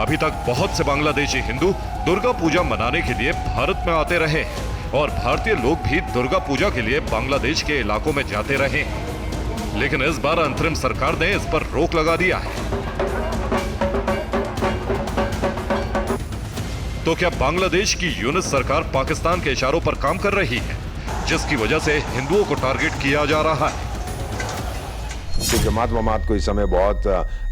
अभी तक बहुत से बांग्लादेशी हिंदू दुर्गा पूजा मनाने के लिए भारत में आते रहे हैं और भारतीय लोग भी दुर्गा पूजा के लिए बांग्लादेश के इलाकों में जाते रहे हैं। लेकिन इस बार अंतरिम सरकार ने इस पर रोक लगा दिया है। तो क्या बांग्लादेश की यूनुस सरकार पाकिस्तान के इशारों पर काम कर रही है, जिसकी वजह से हिंदुओं को टारगेट किया जा रहा है? तो जमात वमात को इस समय बहुत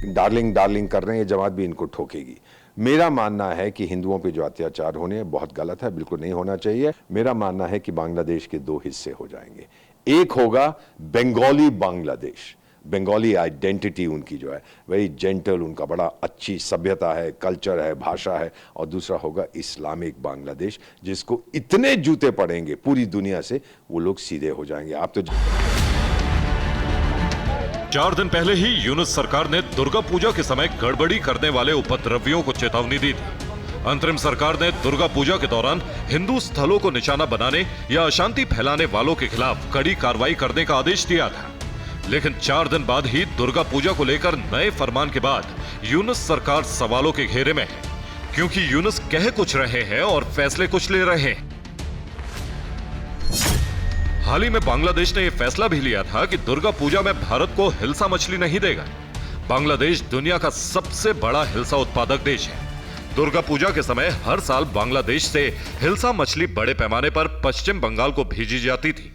डार्लिंग कर रहे हैं, ये जमात भी इनको ठोकेगी। मेरा मानना है कि हिंदुओं पे जो अत्याचार होने हैं बहुत गलत है, बिल्कुल नहीं होना चाहिए। मेरा मानना है कि बांग्लादेश के 2 हिस्से हो जाएंगे। एक होगा बंगाली बांग्लादेश, बंगाली आइडेंटिटी उनकी जो है वही जेंटल, उनका बड़ा अच्छी सभ्यता है, कल्चर है, भाषा है। और दूसरा होगा इस्लामिक बांग्लादेश, जिसको इतने जूते पड़ेंगे पूरी दुनिया से, वो लोग सीधे हो जाएंगे। आप तो 4 दिन पहले ही यूनुस सरकार ने दुर्गा पूजा के समय गड़बड़ी करने वाले उपद्रवियों को चेतावनी दी थी। अंतरिम सरकार ने दुर्गा पूजा के दौरान हिंदू स्थलों को निशाना बनाने या अशांति फैलाने वालों के खिलाफ कड़ी कार्रवाई करने का आदेश दिया था। लेकिन 4 दिन बाद ही दुर्गा पूजा को लेकर नए फरमान के बाद यूनुस सरकार सवालों के घेरे में है, क्योंकि यूनुस कह कुछ रहे हैं और फैसले कुछ ले रहे हैं। हाल ही में बांग्लादेश ने यह फैसला भी लिया था कि दुर्गा पूजा में भारत को हिल्सा मछली नहीं देगा। बांग्लादेश दुनिया का सबसे बड़ा हिल्सा उत्पादक देश है। दुर्गा पूजा के समय हर साल बांग्लादेश से हिल्सा मछली बड़े पैमाने पर पश्चिम बंगाल को भेजी जाती थी।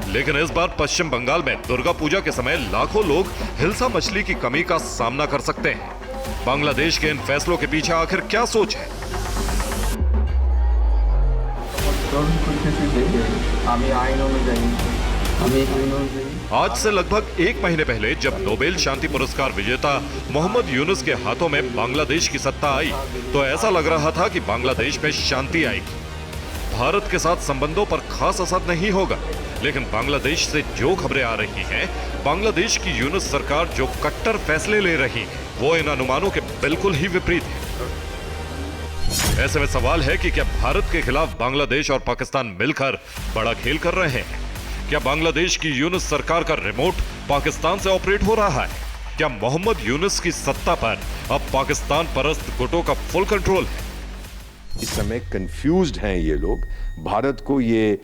लेकिन इस बार पश्चिम बंगाल में दुर्गा पूजा के समय लाखों लोग हिल्सा मछली की कमी का सामना कर सकते हैं। बांग्लादेश के इन फैसलों के पीछे आखिर क्या सोच है? आज से लगभग 1 महीने पहले जब नोबेल शांति पुरस्कार विजेता मोहम्मद यूनुस के हाथों में बांग्लादेश की सत्ता आई, तो ऐसा लग रहा था कि बांग्लादेश में शांति आएगी, भारत के साथ संबंधों पर खास असर नहीं होगा। लेकिन बांग्लादेश से जो खबरें आ रही हैं, बांग्लादेश की यूनुस सरकार जो कट्टर फैसले ले रही है, वो इन अनुमानों के बिल्कुल ही विपरीत है। ऐसे में सवाल है कि क्या भारत के खिलाफ बांग्लादेश और पाकिस्तान मिलकर बड़ा खेल कर रहे हैं? क्या बांग्लादेश की यूनुस सरकार का रिमोट पाकिस्तान से ऑपरेट हो रहा है? क्या मोहम्मद यूनुस की सत्ता पर अब पाकिस्तान परस्त गुटों का फुल कंट्रोल है? इस समय कंफ्यूज्ड हैं ये लोग। भारत को ये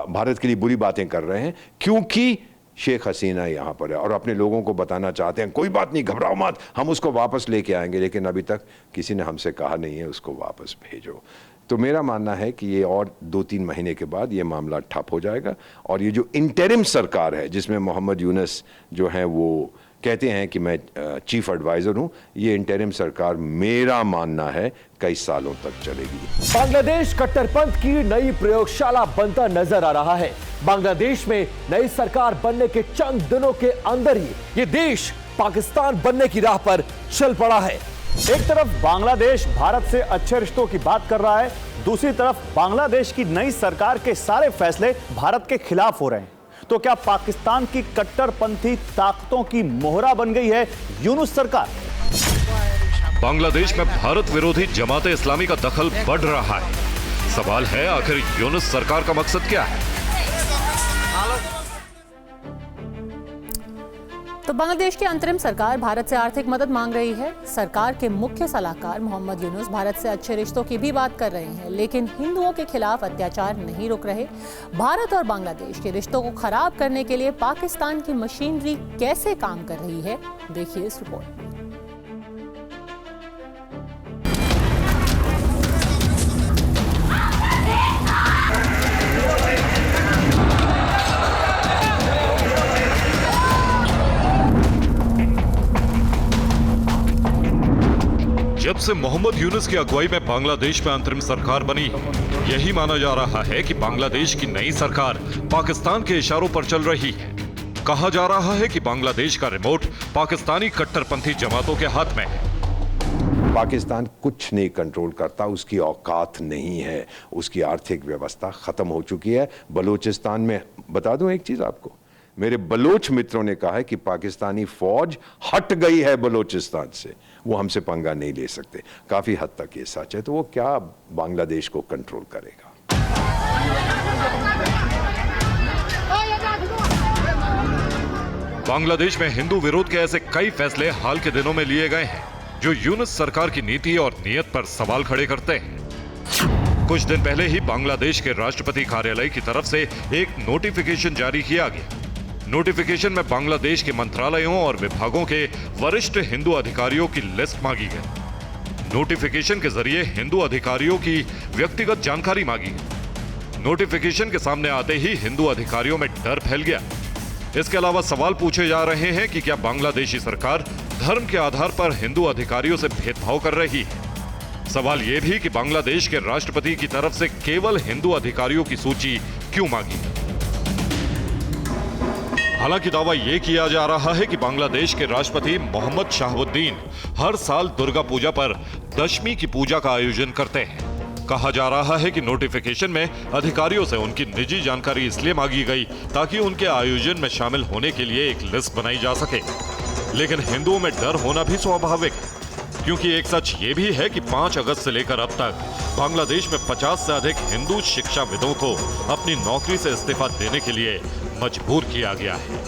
भारत के लिए बुरी बातें कर रहे हैं, क्योंकि शेख हसीना यहाँ पर है और अपने लोगों को बताना चाहते हैं कोई बात नहीं, घबराओ मत, हम उसको वापस लेके आएंगे। लेकिन अभी तक किसी ने हमसे कहा नहीं है उसको वापस भेजो। तो मेरा मानना है कि ये और 2-3 महीने के बाद ये मामला ठप हो जाएगा। और ये जो इंटरिम सरकार है, जिसमें मोहम्मद यूनुस जो है वो कहते हैं कि मैं चीफ एडवाइजर हूं, ये इंटरिम सरकार मेरा मानना है कई सालों तक चलेगी। बांग्लादेश कट्टरपंथ की नई प्रयोगशाला बनता नजर आ रहा है। बांग्लादेश में नई सरकार बनने के चंद दिनों के अंदर ही ये देश पाकिस्तान बनने की राह पर चल पड़ा है। एक तरफ बांग्लादेश भारत से अच्छे रिश्तों की बात कर रहा है, दूसरी तरफ बांग्लादेश की नई सरकार के सारे फैसले भारत के खिलाफ हो रहे हैं। तो क्या पाकिस्तान की कट्टरपंथी ताकतों की मोहरा बन गई है यूनुस सरकार? बांग्लादेश में भारत विरोधी जमाते इस्लामी का दखल बढ़ रहा है। सवाल है आखिर यूनुस सरकार का मकसद क्या है? तो बांग्लादेश की अंतरिम सरकार भारत से आर्थिक मदद मांग रही है। सरकार के मुख्य सलाहकार मोहम्मद यूनुस भारत से अच्छे रिश्तों की भी बात कर रहे हैं, लेकिन हिंदुओं के खिलाफ अत्याचार नहीं रुक रहे। भारत और बांग्लादेश के रिश्तों को खराब करने के लिए पाकिस्तान की मशीनरी कैसे काम कर रही है, देखिए इस रिपोर्ट में। से मोहम्मद यूनुस की अगुवाई में बांग्लादेश में अंतरिम सरकार बनी है। यही माना जा रहा है कि बांग्लादेश की नई सरकार पाकिस्तान के इशारों पर चल रही है। कहा जा रहा है कि बांग्लादेश का रिमोट पाकिस्तानी कट्टरपंथी जमातों के हाथ में है। पाकिस्तान कुछ नहीं कंट्रोल करता, उसकी औकात नहीं है, उसकी आर्थिक व्यवस्था खत्म हो चुकी है। बलूचिस्तान में बता दूं एक चीज आपको, मेरे बलोच मित्रों ने कहा है कि पाकिस्तानी फौज हट गई है बलूचिस्तान से, वो हमसे पंगा नहीं ले सकते। काफी हद तक ये सच है, तो वो क्या बांग्लादेश को कंट्रोल करेगा। बांग्लादेश में हिंदू विरोध के ऐसे कई फैसले हाल के दिनों में लिए गए हैं जो यूनुस सरकार की नीति और नीयत पर सवाल खड़े करते हैं। कुछ दिन पहले ही बांग्लादेश के राष्ट्रपति कार्यालय की तरफ से एक नोटिफिकेशन जारी किया गया। नोटिफिकेशन में बांग्लादेश के मंत्रालयों और विभागों के वरिष्ठ हिंदू अधिकारियों की लिस्ट मांगी गई। नोटिफिकेशन के जरिए हिंदू अधिकारियों की व्यक्तिगत जानकारी मांगी गई। नोटिफिकेशन के सामने आते ही हिंदू अधिकारियों में डर फैल गया। इसके अलावा सवाल पूछे जा रहे हैं कि क्या बांग्लादेशी सरकार धर्म के आधार पर हिंदू अधिकारियों से भेदभाव कर रही है। सवाल यह भी कि बांग्लादेश के राष्ट्रपति की तरफ से केवल हिंदू अधिकारियों की सूची क्यों मांगी। हालांकि दावा यह किया जा रहा है कि बांग्लादेश के राष्ट्रपति मोहम्मद शाहबुद्दीन हर साल दुर्गा पूजा पर दशमी की पूजा का आयोजन करते हैं। कहा जा रहा है कि नोटिफिकेशन में अधिकारियों से उनकी निजी जानकारी इसलिए मांगी गई ताकि उनके आयोजन में शामिल होने के लिए एक लिस्ट बनाई जा सके। लेकिन हिंदुओं में डर होना भी स्वाभाविक है, क्योंकि एक सच ये भी है कि 5 अगस्त से लेकर अब तक बांग्लादेश में 50 से अधिक हिंदू शिक्षाविदों को अपनी नौकरी से इस्तीफा देने के लिए मजबूर किया गया है।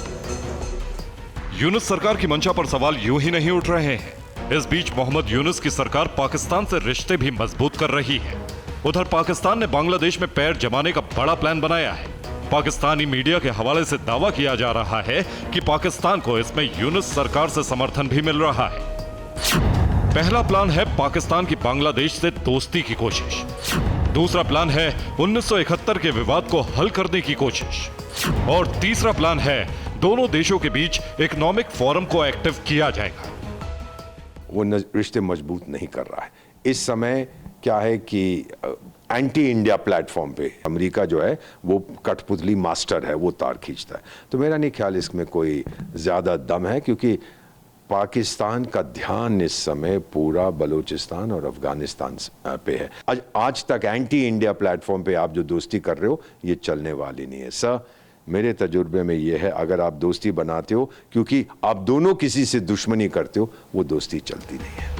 यूनुस सरकार की मंशा पर सवाल यूं ही नहीं उठ रहे हैं। इस बीच मोहम्मद यूनुस की सरकार पाकिस्तान से रिश्ते भी मजबूत कर रही है। उधर पाकिस्तान ने बांग्लादेश में पैर जमाने का बड़ा प्लान बनाया है। पाकिस्तानी मीडिया के हवाले से दावा किया जा रहा है कि पाकिस्तान को इसमें यूनुस सरकार से समर्थन भी मिल रहा है। पहला प्लान है पाकिस्तान की बांग्लादेश से दोस्ती की कोशिश। दूसरा प्लान है 1971 के विवाद को हल करने की कोशिश। और तीसरा प्लान है दोनों देशों के बीच इकोनॉमिक फोरम को एक्टिव किया जाएगा। वो रिश्ते मजबूत नहीं कर रहा है। इस समय क्या है कि एंटी इंडिया प्लेटफॉर्म पे अमेरिका जो है वो कठपुतली मास्टर है, वो तार खींचता है। तो मेरा नहीं ख्याल इसमें कोई ज़्यादा दम है, क्योंकि पाकिस्तान का ध्यान इस समय पूरा बलूचिस्तान और अफगानिस्तान पे है। आज तक एंटी इंडिया प्लेटफॉर्म पे आप जो दोस्ती कर रहे हो ये चलने वाली नहीं है। सर, मेरे तजुर्बे में ये है, अगर आप दोस्ती बनाते हो क्योंकि आप दोनों किसी से दुश्मनी करते हो, वो दोस्ती चलती नहीं है।